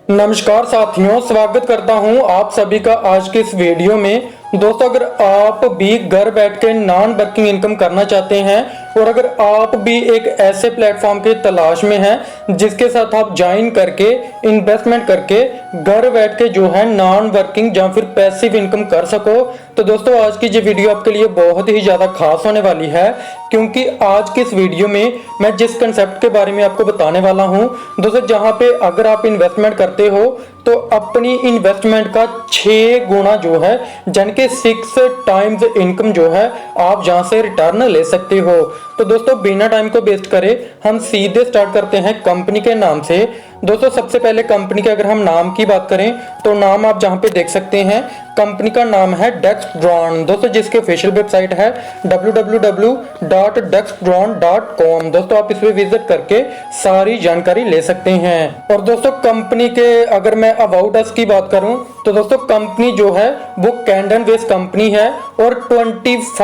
नमस्कार साथियों, स्वागत करता हूं आप सभी का आज के इस वीडियो में। दोस्तों, अगर आप भी घर बैठ के नॉन वर्किंग इनकम करना चाहते हैं और अगर आप भी एक ऐसे प्लेटफॉर्म की तलाश में हैं जिसके साथ आप ज्वाइन करके इन्वेस्टमेंट करके घर बैठ के जो है नॉन वर्किंग या फिर पैसिव इनकम कर सको, तो दोस्तों आज की ये वीडियो आपके लिए बहुत ही ज़्यादा खास होने वाली है। क्योंकि आज की इस वीडियो में मैं जिस कंसेप्ट के बारे में आपको बताने वाला हूं दोस्तों, जहां पे अगर आप इन्वेस्टमेंट करते हो तो अपनी इन्वेस्टमेंट का 6 गुना जो है यानी कि 6 टाइम्स इनकम जो है आप जहां से रिटर्न ले सकते हो। तो दोस्तों बिना टाइम को वेस्ट करे हम सीधे स्टार्ट करते हैं कंपनी के नाम से। दोस्तों सबसे पहले कंपनी के अगर हम नाम की बात करें तो नाम आप जहां पे देख सकते हैं, कंपनी का नाम है डेक्सड्रॉन दोस्तों, जिसकी ऑफिशियल वेबसाइट है www.dexdron.com। दोस्तों आप इस पे विजिट करके सारी जानकारी ले सकते हैं। और दोस्तों कंपनी के अगर मैं अबाउट अस की बात करूं तो दोस्तों कंपनी जो है वो कैनेडियन बेस्ड कंपनी है और 25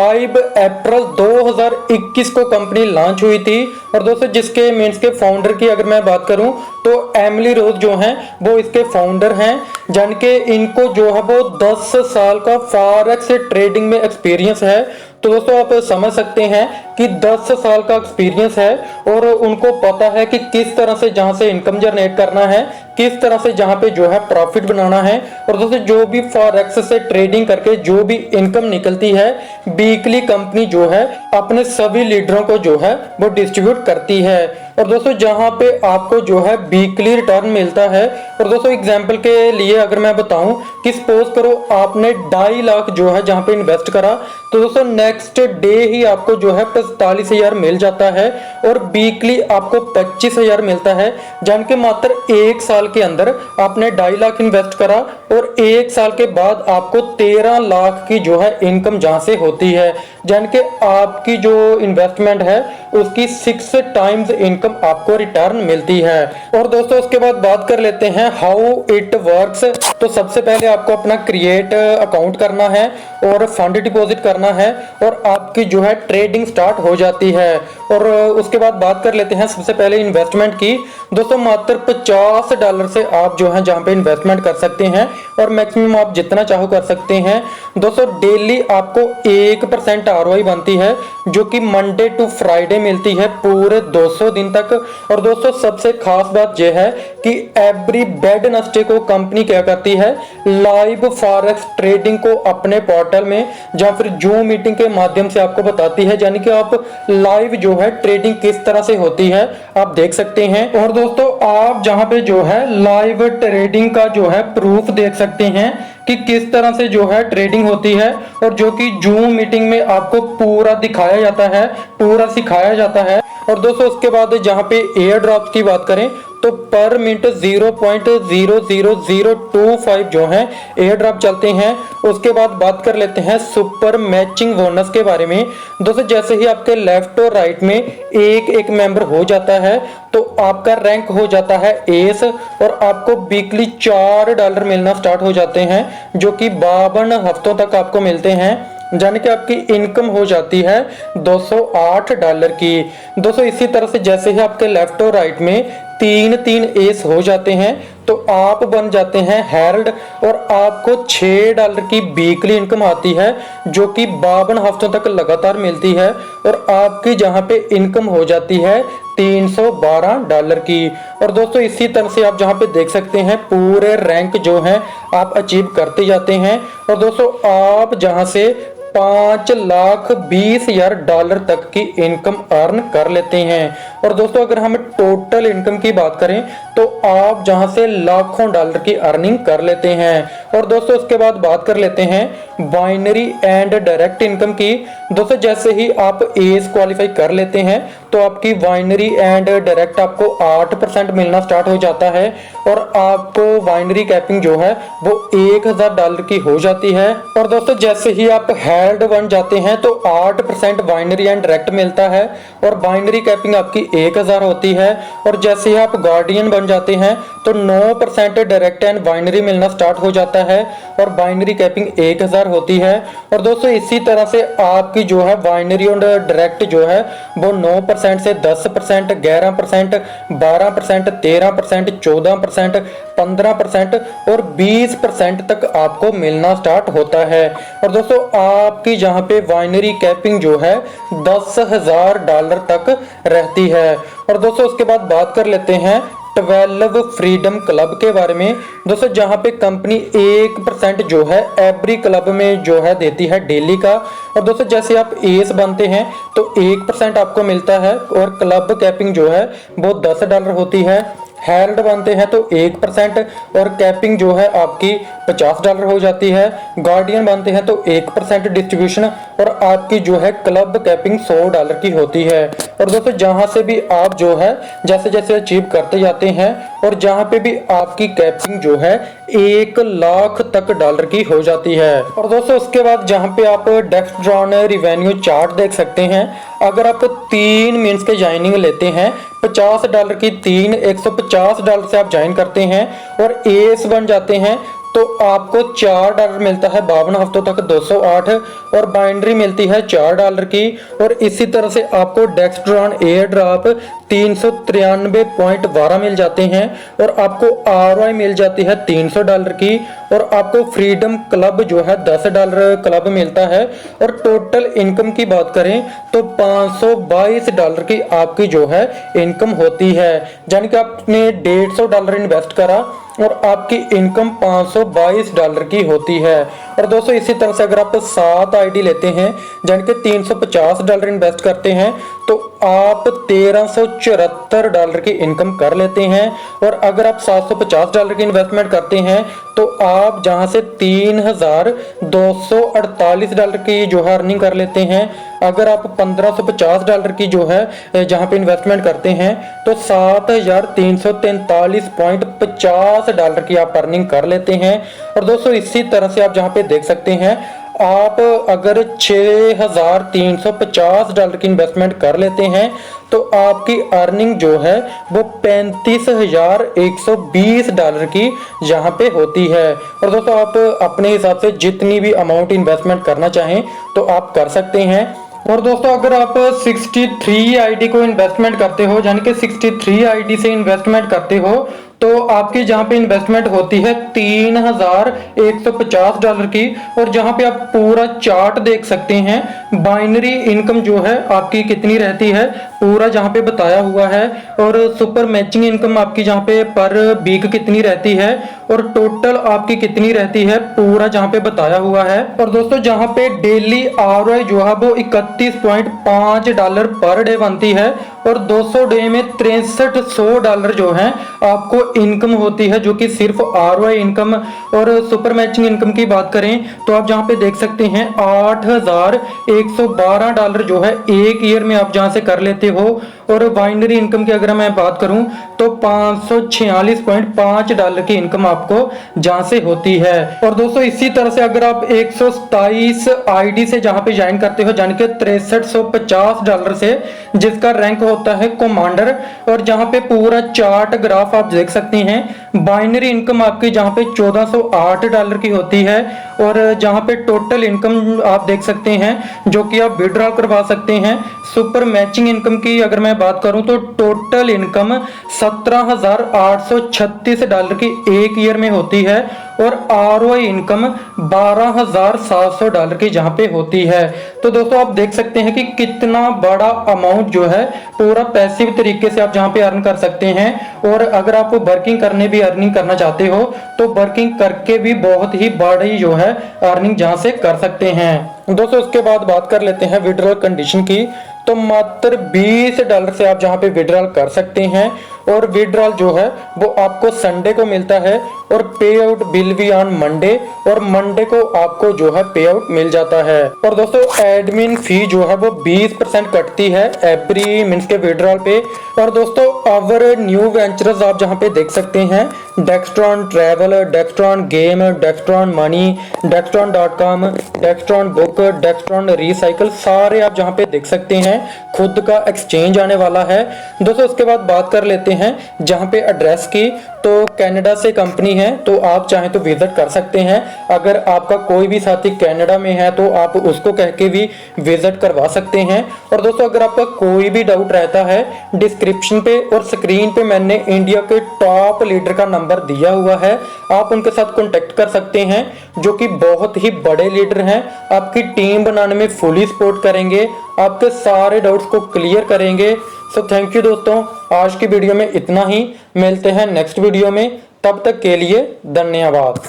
अप्रैल 2021 को कंपनी लॉन्च हुई थी। और दोस्तों जिसके मीन्स के फाउंडर की अगर मैं बात करूं तो एमिली रोज जो हैं वो इसके फाउंडर हैं, जान के इनको जो है वो 10 साल का फॉरेक्स ट्रेडिंग में एक्सपीरियंस है। तो दोस्तों आप समझ सकते हैं कि 10 साल का एक्सपीरियंस है और उनको पता है कि किस तरह से जहां से इनकम जनरेट करना है, किस तरह से जहां पे जो है प्रॉफिट बनाना है। और दोस्तों जो भी फॉरेक्स से ट्रेडिंग करके जो भी इनकम निकलती है वीकली कंपनी जो है अपने सभी लीडरों को जो है वो डिस्ट्रीब्यूट करती है। और दोस्तों जहां पे आपको जो है वीकली रिटर्न मिलता है, और दोस्तों एग्जांपल के लिए अगर मैं बताऊं कि सपोज करो आपने 2.5 लाख जो है जहां पे इन्वेस्ट करा, तो दोस्तों नेक्स्ट डे ही आपको जो है 45,000 मिल जाता है और वीकली आपको 25,000 मिलता है। जान के मात्र 1 साल के अंदर आपने 2.5 लाख इन्वेस्ट करा और 1 साल के बाद आपको 13 लाख की जो है इनकम जहां से होती है। जान के आपकी जो इन्वेस्टमेंट है उसकी 6 टाइम्स इनकम आपको रिटर्न मिलती है। और दोस्तों उसके बाद बात कर लेते हैं हाउ इट वर्क्स। तो सबसे पहले आपको अपना क्रिएट अकाउंट करना है और फंड डिपॉजिट करना है और आपकी जो है ट्रेडिंग स्टार्ट हो जाती है। और उसके बाद बात कर लेते हैं सबसे पहले इन्वेस्टमेंट की। दोस्तों मात्र $50 से आप जो है जहां पे इन्वेस्टमेंट कर सकते हैं और मैक्सिमम आप जितना चाहो कर सकते हैं। दोस्तों डेली आपको 1% ROI बनती है जो कि मंडे टू फ्राइडे मिलती है पूरे 200 दिन तक। और दोस्तों सबसे खास बात यह है कि एवरी वेडनेसडे को कंपनी क्या करती है, लाइव फॉरेक्स ट्रेडिंग को अपने पोर्टल में या फिर जूम मीटिंग के माध्यम से आपको बताती है, यानी कि आप लाइव जो है ट्रेडिंग किस तरह से होती है आप देख सकते हैं। और दोस्तों आप जहां पे जो है लाइव ट्रेडिंग का जो है प्रूफ देख सकते हैं कि किस तरह से जो है ट्रेडिंग होती है और जो कि जूम मीटिंग में आपको पूरा दिखाया जाता है, पूरा सिखाया जाता है। और दोस्तों उसके बाद जहां पे एयर ड्रॉप की बात करें तो पर मिनट 0.00025 जो है एयर ड्रॉप चलते हैं। उसके बाद बात कर लेते हैं सुपर मैचिंग बोनस के बारे में। दोस्तों जैसे ही आपके लेफ्ट और राइट में एक मेंबर हो जाता है तो आपका रैंक हो जाता है एस और आपको वीकली $4 मिलना स्टार्ट हो जाते हैं जो कि 52 हफ्तों तक आपको मिलते हैं, यानी कि आपकी इनकम हो जाती है $208 की। दोस्तों इसी तरह से जैसे ही आपके लेफ्ट और राइट में 3 एस हो जाते हैं तो आप बन जाते हैं हेरल्ड और आपको $6 की वीकली इनकम आती है जो कि 52 हफ्तों तक लगातार मिलती है और आपकी जहां पे इनकम हो जाती है $312 की। और दोस्तों इसी तरह से आप जहां पे देख सकते हैं पूरे रैंक जो है आप अचीव करते जाते हैं। और दोस्तों आप जहां से $5,20,000 तक की इनकम अर्न कर लेते हैं। और दोस्तों अगर हम टोटल इनकम की बात करें तो आप जहां से लाखों डॉलर की अर्निंग कर लेते हैं। और दोस्तों उसके बाद बात कर लेते हैं बाइनरी एंड डायरेक्ट इनकम की। दोस्तों जैसे ही आप एस क्वालिफाई कर लेते हैं तो आपकी बाइनरी एंड डायरेक्ट आपको 8% मिलना स्टार्ट हो जाता है और आपको बाइनरी कैपिंग जो है वो $1,000 की हो जाती है। और दोस्तों जैसे ही आप हेल्ड बन जाते हैं तो 8% बाइनरी एंड डायरेक्ट मिलता है और बाइनरी कैपिंग आपकी 1000 होती है। और जैसे ही आप गार्डियन बन जाते हैं तो 9% डायरेक्ट एंड बाइनरी मिलना स्टार्ट हो जाता है और बाइनरी कैपिंग 1000 होती है। और दोस्तों इसी तरह से आपकी जो है बाइनरी और डायरेक्ट जो है वो 9% से 10%, 11%, 12%, 13%, 14%, 15% और 20% तक आपको मिलना स्टार्ट होता है। और दोस्तों आपकी जहां पे बाइनरी कैपिंग जो है $10,000 तक रहती है। और दोस्तों उसके बाद बात कर लेते हैं 12 फ्रीडम क्लब के बारे में। दोस्तों जहां पे कंपनी 1% जो है एवरी क्लब में जो है देती है डेली का। और दोस्तों जैसे आप एस बनते हैं तो 1% आपको मिलता है और क्लब कैपिंग जो है वो $10 होती है। हेल्ड बनते हैं तो 1% और कैपिंग जो है आपकी $50 हो जाती है। गार्डियन बनते हैं तो 1% डिस्ट्रीब्यूशन और आपकी जो है क्लब कैपिंग $100 की होती है। और दोस्तों जहां से भी आप जो है जैसे जैसे अचीव करते जाते हैं और जहां पे भी आपकी कैपिंग जो है 1 लाख तक डॉलर की हो जाती है। और दोस्तों उसके बाद जहां पे आप डेक्सट्रॉन रेवेन्यू चार्ट देख सकते हैं, अगर आप 3 मिनट्स के ज्वाइनिंग लेते हैं $50 की 3 $150 से आप ज्वाइन करते हैं और एस बन जाते हैं तो आपको $4 मिलता है 52 हफ्तों तक 208 और बाइनरी मिलती है $4 की। और इसी तरह से आपको डेक्सट्रॉन एयर ड्रॉप 393.12 मिल जाते हैं और आपको ROI मिल जाती है $300 की। और आपको फ्रीडम क्लब जो है $10 क्लब मिलता है। और टोटल इनकम की बात करें तो $522 की आपकी जो है इनकम होती है, यानी कि आपने $150 इन्वेस्ट करा और आपकी इनकम $522 की होती है। और दोस्तों इसी तरह से अगर आप 7 आईडी लेते हैं यानी कि $350 इन्वेस्ट करते हैं तो आप $1374 की इनकम कर लेते हैं। और अगर आप $750 की इन्वेस्टमेंट करते हैं तो आप जहां से $3248 की जो है अर्निंग कर लेते हैं। अगर आप $1550 की जो है जहां पे इन्वेस्टमेंट करते हैं तो $7343.50 की आप अर्निंग कर लेते हैं। और दोस्तों इसी तरह से आप जहां पे देख सकते हैं आप अगर $6350 की इन्वेस्टमेंट कर लेते हैं तो आपकी अर्निंग जो है वो $35,120 की यहाँ पे होती है। और दोस्तों आप अपने हिसाब से जितनी भी अमाउंट इन्वेस्टमेंट करना चाहें तो आप कर सकते हैं। और दोस्तों अगर आप 63 आईडी को इन्वेस्टमेंट करते हो यानी कि 63 आईडी से इन्वेस्टमेंट करते हो तो आपकी जहां पे इन्वेस्टमेंट होती है $3150 की। और जहां पे आप पूरा चार्ट देख सकते हैं बाइनरी इनकम जो है आपकी कितनी रहती है पूरा जहां पे बताया हुआ है। और सुपर मैचिंग इनकम आपकी जहां पे पर वीक कितनी रहती है और टोटल आपकी कितनी रहती है पूरा जहां पे बताया हुआ है। और दोस्तों जहां पे डेली ROI जो है वो $31.5 पर डे बनती है और 200 डे में $6300 जो है आपको इनकम होती है, जो कि सिर्फ ROI इनकम। और सुपर मैचिंग इनकम की बात करें तो आप जहां पे देख सकते हैं $8112 जो है एक ईयर में आप जहां से कर लेते हो। और बाइनरी इनकम की अगर मैं बात करूं तो $546.5 की इनकम आपको जहां से होती है। और दोस्तों इसी तरह से अगर आप 127 आईडी से जहां पे ज्वाइन करते हो यानी कि $6350 से, जिसका रैंक होता है कमांडर। और जहां पे पूरा चार्ट ग्राफ आप देख सकते हैं बाइनरी इनकम आपकी जहां पे $1408 की होती है। और जहां पे टोटल इनकम आप देख सकते हैं जो कि आप विड्रॉ करवा सकते हैं। सुपर मैचिंग इनकम की अगर मैं बात करूं तो टोटल इनकम $17,836 की एक ईयर में होती है और ROI इनकम $12,700 की जहां पे होती है। तो दोस्तों आप देख सकते हैं कि कितना बड़ा अमाउंट जो है पूरा पैसिव तरीके से आप जहां पे अर्न कर सकते हैं। और अगर आप वर्किंग करने भी अर्निंग करना चाहते हो तो वर्किंग करके भी बहुत ही बड़ी जो है अर्निंग जहां से कर सकते हैं। दोस्तों उसके बाद बात कर लेते हैं विड्रॉल कंडीशन की। तो मात्र $20 से आप जहां पे विड्रॉल कर सकते हैं और विड्रॉल जो है वो आपको संडे को मिलता है और पे out will be on Monday, और मंडे को आपको जो है पे आउट मिल जाता है। और दोस्तों एडमिन फी जो है वो 20% कटती है एवरी मींस के विड्रॉल पे। और दोस्तों अवर न्यू वेंचर्स आप जहां पे देख सकते हैं, Dextron travel, Dextron game, Dextron money, डेक्सट्रॉन.com, डेक्सट्रॉन बुक, डेक्सट्रॉन रिसाइकल, सारे आप जहां पे देख सकते हैं। खुद का एक्सचेंज आने वाला है दोस्तों। उसके बाद बात कर लेते हैं जहां पे एड्रेस की, तो कनाडा से कंपनी है तो आप चाहें तो विजिट कर सकते हैं। अगर आपका कोई भी साथी कनाडा में है तो आप उसको कह के भी विजिट करवा सकते हैं। और दोस्तों अगर आपका कोई भी डाउट रहता है, डिस्क्रिप्शन पे और स्क्रीन पे मैंने इंडिया के टॉप लीडर का नंबर दिया हुआ है, आप उनके साथ कॉन्टेक्ट कर सकते हैं, जो कि बहुत ही बड़े लीडर हैं। आपकी टीम बनाने में फुली सपोर्ट करेंगे, आपके सारे डाउट्स को क्लियर करेंगे। सो थैंक यू दोस्तों, आज की वीडियो में इतना ही। मिलते हैं नेक्स्ट वीडियो में, तब तक के लिए धन्यवाद।